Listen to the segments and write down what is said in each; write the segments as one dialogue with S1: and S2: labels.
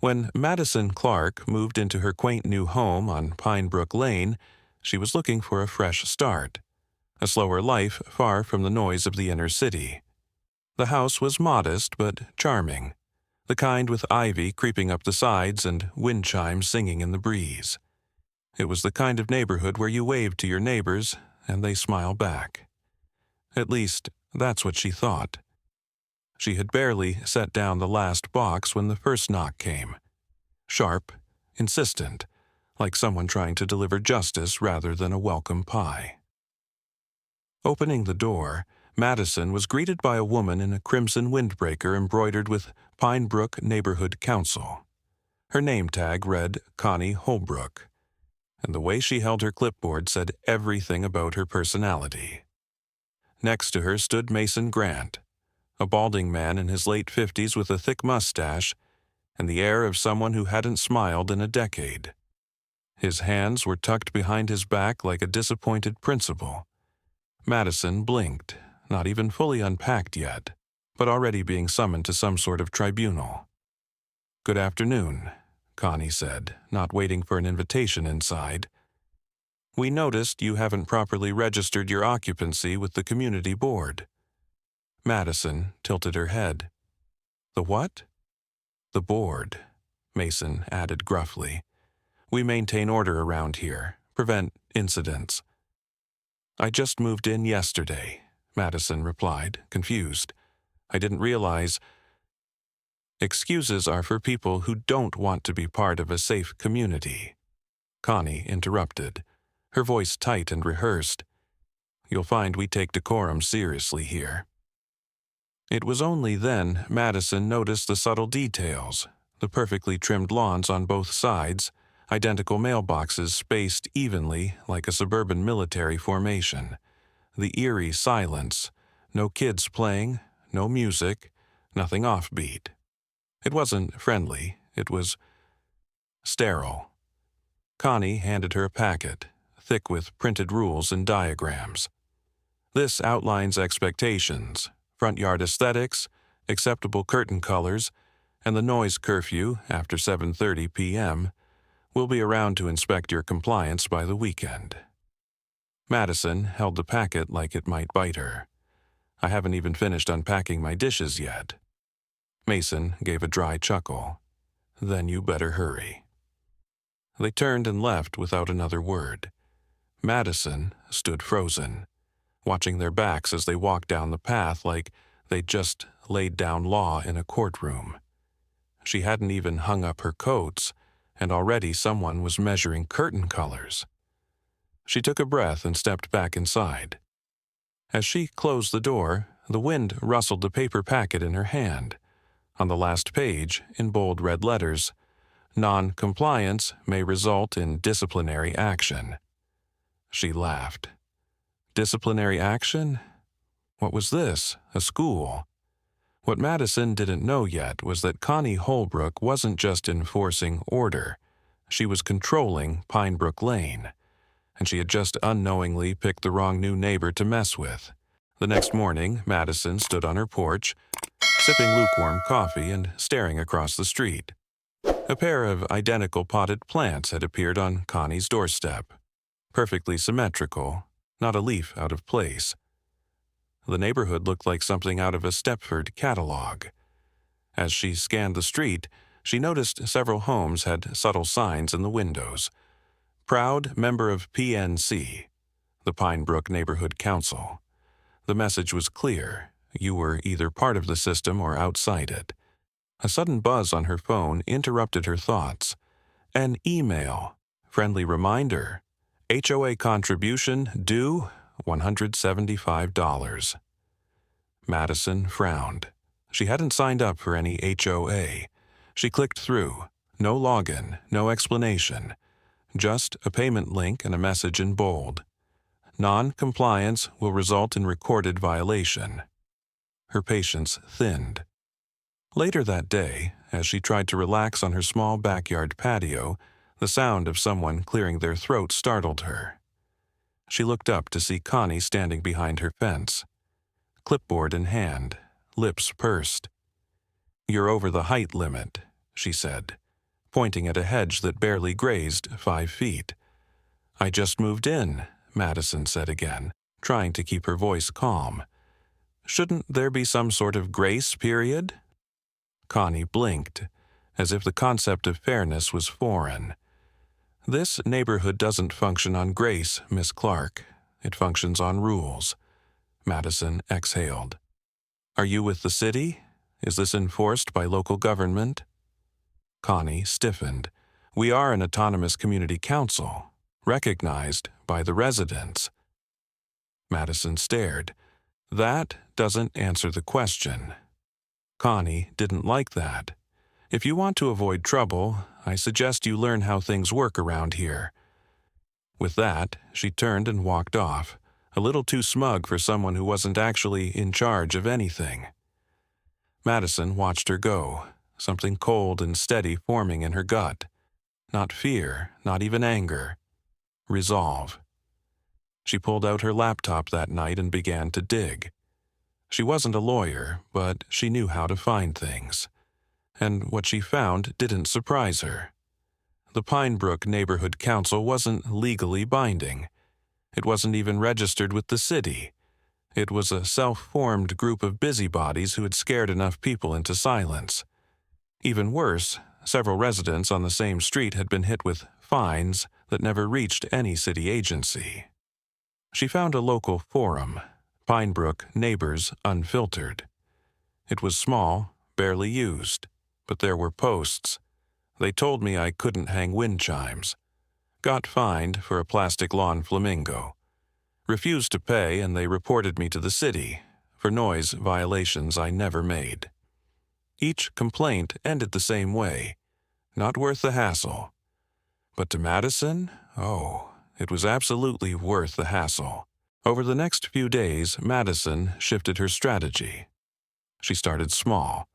S1: When Madison Clarke moved into her quaint new home on Pine Brook Lane, she was looking for a fresh start, a slower life far from the noise of the inner city. The house was modest but charming, the kind with ivy creeping up the sides and wind chimes singing in the breeze. It was the kind of neighborhood where you wave to your neighbors and they smile back. At least, that's what she thought. She had barely set down the last box when the first knock came. Sharp, insistent, like someone trying to deliver justice rather than a welcome pie. Opening the door, Madison was greeted by a woman in a crimson windbreaker embroidered with Pine Brook Neighborhood Council. Her name tag read Connie Holbrook, and the way she held her clipboard said everything about her personality. Next to her stood Mason Grant, a balding man in his late 50s with a thick mustache and the air of someone who hadn't smiled in a decade. His hands were tucked behind his back like a disappointed principal. Madison blinked, not even fully unpacked yet, but already being summoned to some sort of tribunal. "Good afternoon," Connie said, not waiting for an invitation inside. "We noticed you haven't properly registered your occupancy with the community board." Madison tilted her head. "The what?" "The board," Mason added gruffly. "We maintain order around here, prevent incidents." "I just moved in yesterday," Madison replied, confused. "I didn't realize—" "Excuses are for people who don't want to be part of a safe community," Connie interrupted, her voice tight and rehearsed. "You'll find we take decorum seriously here." It was only then Madison noticed the subtle details, the perfectly trimmed lawns on both sides, identical mailboxes spaced evenly like a suburban military formation, the eerie silence, no kids playing, no music, nothing offbeat. It wasn't friendly, it was sterile. Connie handed her a packet, thick with printed rules and diagrams. "This outlines expectations, front yard aesthetics, acceptable curtain colors, and the noise curfew after 7:30 p.m. We'll be around to inspect your compliance by the weekend." Madison held the packet like it might bite her. "I haven't even finished unpacking my dishes yet." Mason gave a dry chuckle. "Then you better hurry." They turned and left without another word. Madison stood frozen, watching their backs as they walked down the path like they'd just laid down law in a courtroom. She hadn't even hung up her coats, and already someone was measuring curtain colors. She took a breath and stepped back inside. As she closed the door, the wind rustled the paper packet in her hand. On the last page, in bold red letters, "Non-compliance may result in disciplinary action." She laughed. Disciplinary action? What was this? A school? What Madison didn't know yet was that Connie Holbrook wasn't just enforcing order. She was controlling Pine Brook Lane, and she had just unknowingly picked the wrong new neighbor to mess with. The next morning, Madison stood on her porch, sipping lukewarm coffee and staring across the street. A pair of identical potted plants had appeared on Connie's doorstep, perfectly symmetrical, not a leaf out of place. The neighborhood looked like something out of a Stepford catalog. As she scanned the street, she noticed several homes had subtle signs in the windows. "Proud member of PNC," the Pine Brook Neighborhood Council. The message was clear. You were either part of the system or outside it. A sudden buzz on her phone interrupted her thoughts. An email. Friendly reminder. HOA contribution due $175. Madison frowned. She hadn't signed up for any HOA. She clicked through. No login, no explanation. Just a payment link and a message in bold. Non-compliance will result in recorded violation. Her patience thinned. Later that day, as she tried to relax on her small backyard patio, the sound of someone clearing their throat startled her. She looked up to see Connie standing behind her fence, clipboard in hand, lips pursed. "You're over the height limit," she said. pointing at a hedge that barely grazed 5 feet. "I just moved in," Madison said again, trying to keep her voice calm. "Shouldn't there be some sort of grace period?" Connie blinked, as if the concept of fairness was foreign. "This neighborhood doesn't function on grace, Miss Clarke. It functions on rules." Madison exhaled. "Are you with the city? Is this enforced by local government?" Connie stiffened. "We are an autonomous community council, recognized by the residents." Madison stared. "That doesn't answer the question." Connie didn't like that. "If you want to avoid trouble, I suggest you learn how things work around here." With that, she turned and walked off, a little too smug for someone who wasn't actually in charge of anything. Madison watched her go, something cold and steady forming in her gut. Not fear, not even anger. Resolve. She pulled out her laptop that night and began to dig. She wasn't a lawyer, but she knew how to find things. And what she found didn't surprise her. The Pinebrook Neighborhood Council wasn't legally binding. It wasn't even registered with the city. It was a self-formed group of busybodies who had scared enough people into silence. Even worse, several residents on the same street had been hit with fines that never reached any city agency. She found a local forum, Pinebrook Neighbors Unfiltered. It was small, barely used, but there were posts. "They told me I couldn't hang wind chimes. Got fined for a plastic lawn flamingo. Refused to pay, and they reported me to the city for noise violations I never made." Each complaint ended the same way. Not worth the hassle. But to Madison, it was absolutely worth the hassle. Over the next few days, Madison shifted her strategy. She started small,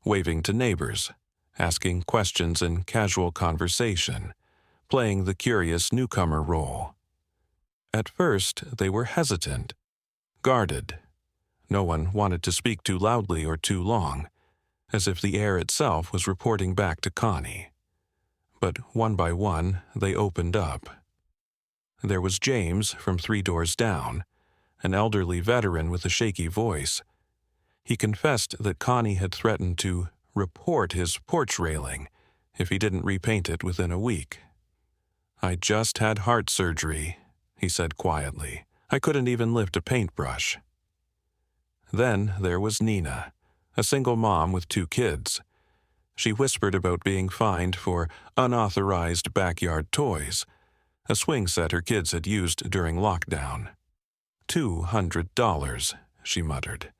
S1: waving to neighbors, asking questions in casual conversation, playing the curious newcomer role. At first, they were hesitant, guarded. No one wanted to speak too loudly or too long, as if the air itself was reporting back to Connie. But one by one, they opened up. There was James from 3 doors down, an elderly veteran with a shaky voice. He confessed that Connie had threatened to report his porch railing if he didn't repaint it within a week. "I just had heart surgery," he said quietly. "I couldn't even lift a paintbrush." Then there was Nina, a single mom with 2 kids. She whispered about being fined for unauthorized backyard toys, a swing set her kids had used during lockdown. $200, she muttered.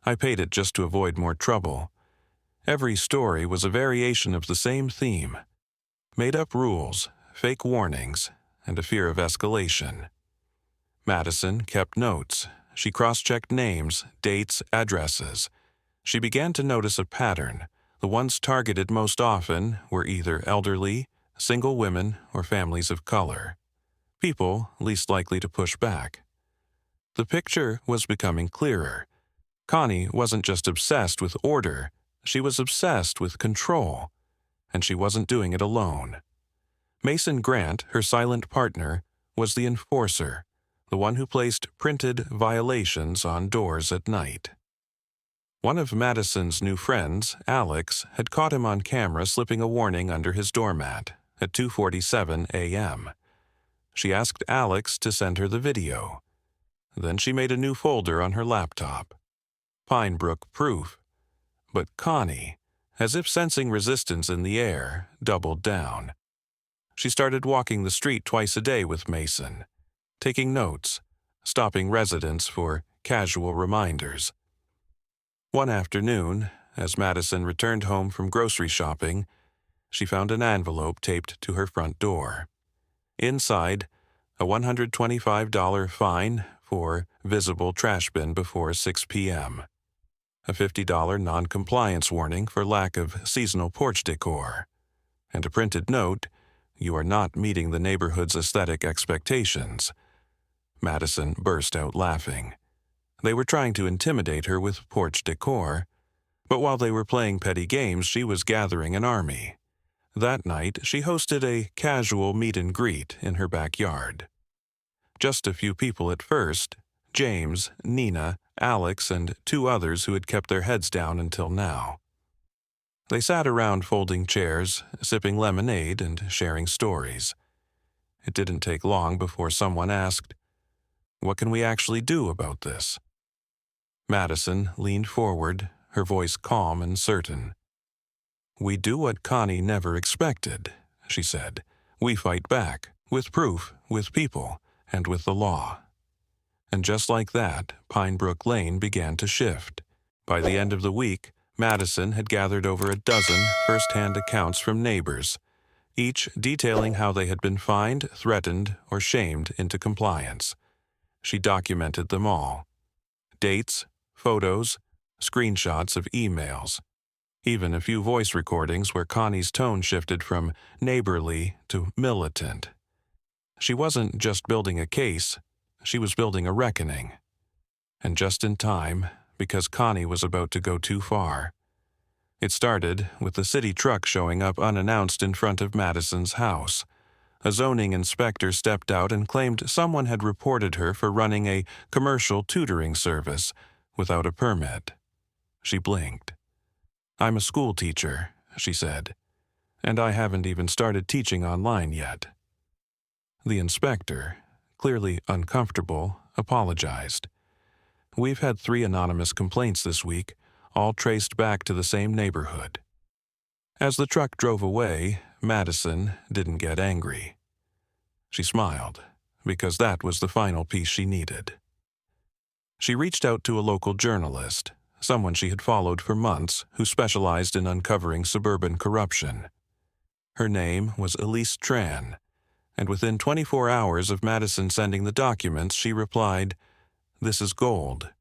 S1: "I paid it just to avoid more trouble." Every story was a variation of the same theme. Made-up rules, fake warnings, and a fear of escalation. Madison kept notes. She cross-checked names, dates, addresses. She began to notice a pattern. The ones targeted most often were either elderly, single women, or families of color. People least likely to push back. The picture was becoming clearer. Connie wasn't just obsessed with order, she was obsessed with control. And she wasn't doing it alone. Mason Grant, her silent partner, was the enforcer, the one who placed printed violations on doors at night. One of Madison's new friends, Alex, had caught him on camera slipping a warning under his doormat at 2:47 a.m. She asked Alex to send her the video. Then she made a new folder on her laptop. Pinebrook proof. But Connie, as if sensing resistance in the air, doubled down. She started walking the street twice a day with Mason, taking notes, stopping residents for casual reminders. One afternoon, as Madison returned home from grocery shopping, she found an envelope taped to her front door. Inside, a $125 fine for visible trash bin before 6 p.m., a $50 non-compliance warning for lack of seasonal porch decor, and a printed note, "You are not meeting the neighborhood's aesthetic expectations." Madison burst out laughing. They were trying to intimidate her with porch decor, but while they were playing petty games, she was gathering an army. That night, she hosted a casual meet and greet in her backyard. Just a few people at first: James, Nina, Alex, and 2 others who had kept their heads down until now. They sat around folding chairs, sipping lemonade and sharing stories. It didn't take long before someone asked, "What can we actually do about this?" Madison leaned forward, her voice calm and certain. "We do what Connie never expected," she said. "We fight back, with proof, with people, and with the law." And just like that, Pinebrook Lane began to shift. By the end of the week, Madison had gathered over a dozen first-hand accounts from neighbors, each detailing how they had been fined, threatened, or shamed into compliance. She documented them all. Dates, photos, screenshots of emails. Even a few voice recordings where Connie's tone shifted from neighborly to militant. She wasn't just building a case, she was building a reckoning. And just in time, because Connie was about to go too far. It started with the city truck showing up unannounced in front of Madison's house. A zoning inspector stepped out and claimed someone had reported her for running a commercial tutoring service without a permit. She blinked. "I'm a school teacher," she said, "and I haven't even started teaching online yet." The inspector, clearly uncomfortable, apologized. "We've had 3 anonymous complaints this week, all traced back to the same neighborhood." As the truck drove away, Madison didn't get angry. She smiled, because that was the final piece she needed. She reached out to a local journalist, someone she had followed for months who specialized in uncovering suburban corruption. Her name was Elise Tran, and within 24 hours of Madison sending the documents, she replied, "This is gold.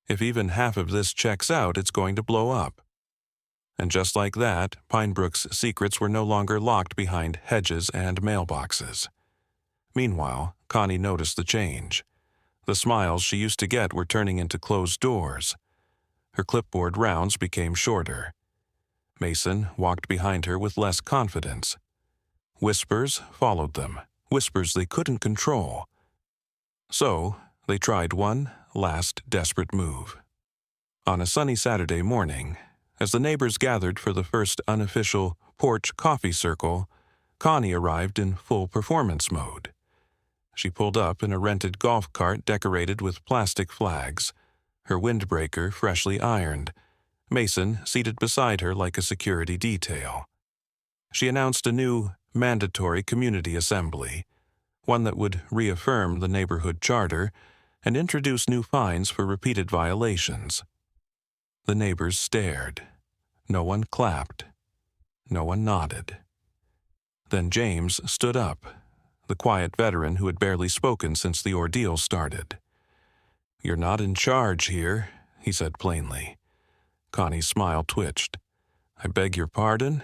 S1: If even half of this checks out, it's going to blow up." And just like that, Pinebrook's secrets were no longer locked behind hedges and mailboxes. Meanwhile, Connie noticed the change. The smiles she used to get were turning into closed doors. Her clipboard rounds became shorter. Mason walked behind her with less confidence. Whispers followed them, whispers they couldn't control. So, they tried one last desperate move. On a sunny Saturday morning, as the neighbors gathered for the first unofficial porch coffee circle, Connie arrived in full performance mode. She pulled up in a rented golf cart decorated with plastic flags, her windbreaker freshly ironed, Mason seated beside her like a security detail. She announced a new, mandatory community assembly, one that would reaffirm the neighborhood charter and introduce new fines for repeated violations. The neighbors stared. No one clapped. No one nodded. Then James stood up, the quiet veteran who had barely spoken since the ordeal started. "You're not in charge here," he said plainly. Connie's smile twitched. "I beg your pardon?"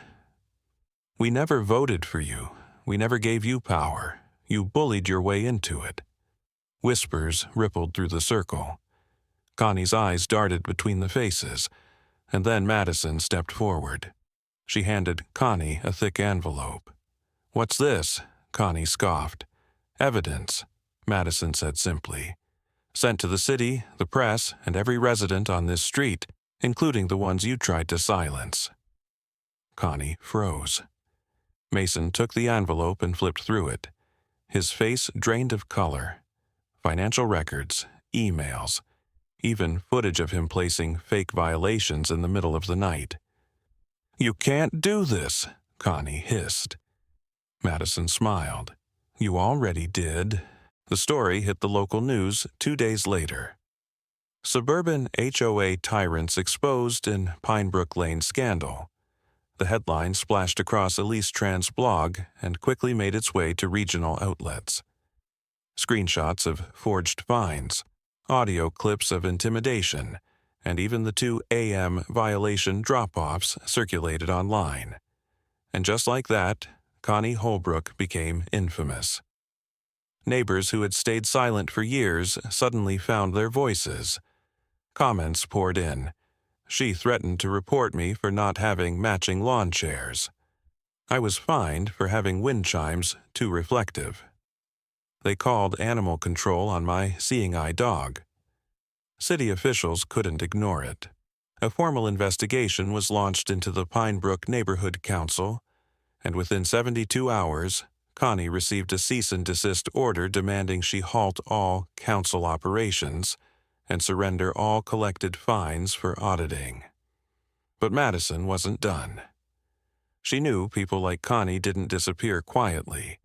S1: "We never voted for you. We never gave you power. You bullied your way into it." Whispers rippled through the circle. Connie's eyes darted between the faces, and then Madison stepped forward. She handed Connie a thick envelope. "What's this?" Connie scoffed. "Evidence," Madison said simply. "Sent to the city, the press, and every resident on this street, including the ones you tried to silence." Connie froze. Mason took the envelope and flipped through it. His face drained of color. Financial records, emails, even footage of him placing fake violations in the middle of the night. "You can't do this," Connie hissed. Madison smiled. "You already did." The story hit the local news 2 days later. Suburban HOA tyrants exposed in Pinebrook Lane scandal. The headline splashed across Elise Tran's blog and quickly made its way to regional outlets. Screenshots of forged fines, audio clips of intimidation, and even the 2 a.m. violation drop-offs circulated online. And just like that, Connie Holbrook became infamous. Neighbors who had stayed silent for years suddenly found their voices. Comments poured in. "She threatened to report me for not having matching lawn chairs." I was fined for having wind chimes too reflective. They called animal control on my seeing-eye dog. City officials couldn't ignore it. A formal investigation was launched into the Pine Brook Neighborhood Council, and within 72 hours, Connie received a cease and desist order demanding she halt all council operations and surrender all collected fines for auditing. But Madison wasn't done. She knew people like Connie didn't disappear quietly.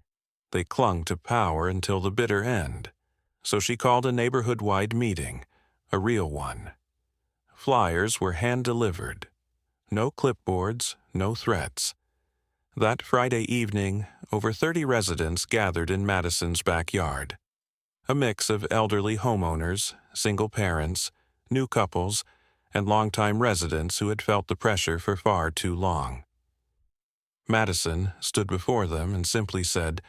S1: They clung to power until the bitter end, so she called a neighborhood-wide meeting, a real one. Flyers were hand-delivered. No clipboards, no threats. That Friday evening, over 30 residents gathered in Madison's backyard. A mix of elderly homeowners, single parents, new couples, and longtime residents who had felt the pressure for far too long. Madison stood before them and simply said,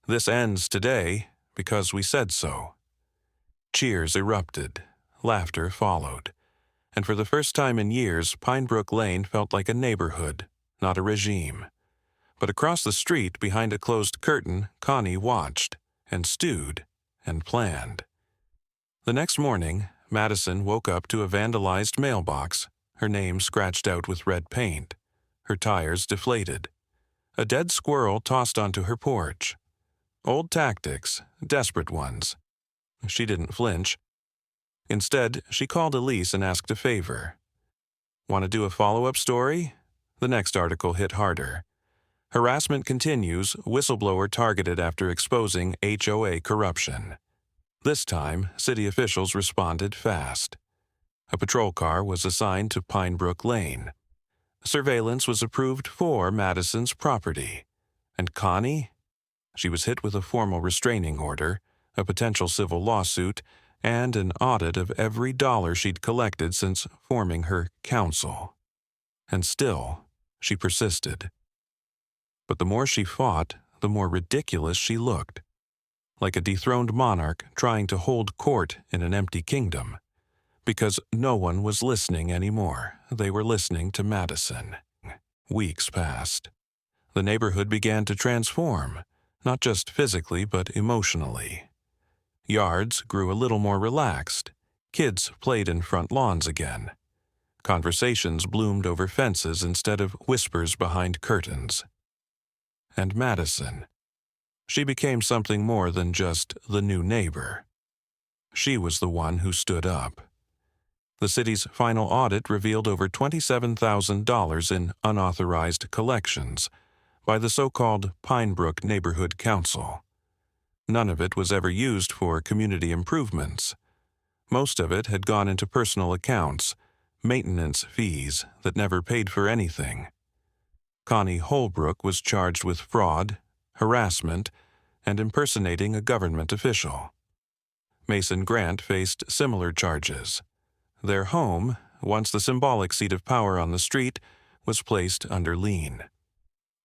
S1: "This ends today because we said so." Cheers erupted, laughter followed, and for the first time in years, Pine Brook Lane felt like a neighborhood, not a regime. But across the street, behind a closed curtain, Connie watched, and stewed, and planned. The next morning, Madison woke up to a vandalized mailbox, her name scratched out with red paint, her tires deflated. A dead squirrel tossed onto her porch. Old tactics, desperate ones. She didn't flinch. Instead, she called Elise and asked a favor. "Want to do a follow-up story?" The next article hit harder. Harassment continues, whistleblower targeted after exposing HOA corruption. This time, city officials responded fast. A patrol car was assigned to Pine Brook Lane. Surveillance was approved for Madison's property. And Connie? She was hit with a formal restraining order, a potential civil lawsuit, and an audit of every dollar she'd collected since forming her council. And still, she persisted. But the more she fought, the more ridiculous she looked. Like a dethroned monarch trying to hold court in an empty kingdom. Because no one was listening anymore. They were listening to Madison. Weeks passed. The neighborhood began to transform, not just physically but emotionally. Yards grew a little more relaxed. Kids played in front lawns again. Conversations bloomed over fences instead of whispers behind curtains. And Madison. She became something more than just the new neighbor. She was the one who stood up. The city's final audit revealed over $27,000 in unauthorized collections by the so-called Pine Brook Neighborhood Council. None of it was ever used for community improvements. Most of it had gone into personal accounts, maintenance fees that never paid for anything. Connie Holbrook was charged with fraud, harassment, and impersonating a government official. Mason Grant faced similar charges. Their home, once the symbolic seat of power on the street, was placed under lien.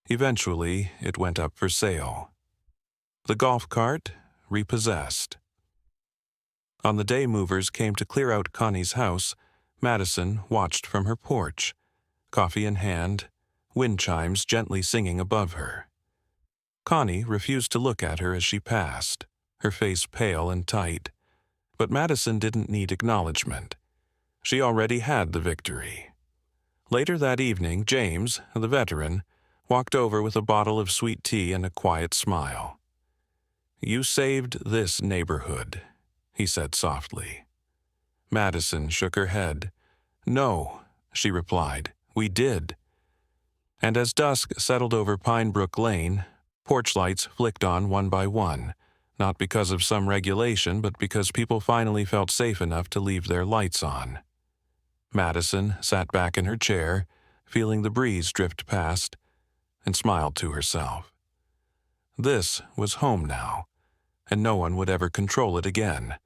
S1: Eventually, it went up for sale. The golf cart repossessed. On the day movers came to clear out Connie's house, Madison watched from her porch, coffee in hand, wind chimes gently singing above her. Connie refused to look at her as she passed, her face pale and tight. But Madison didn't need acknowledgement. She already had the victory. Later that evening, James, the veteran, walked over with a bottle of sweet tea and a quiet smile. "You saved this neighborhood," he said softly. Madison shook her head. "No," she replied, "we did." And as dusk settled over Pine Brook Lane, porch lights flicked on one by one, not because of some regulation, but because people finally felt safe enough to leave their lights on. Madison sat back in her chair, feeling the breeze drift past, and smiled to herself. This was home now, and no one would ever control it again.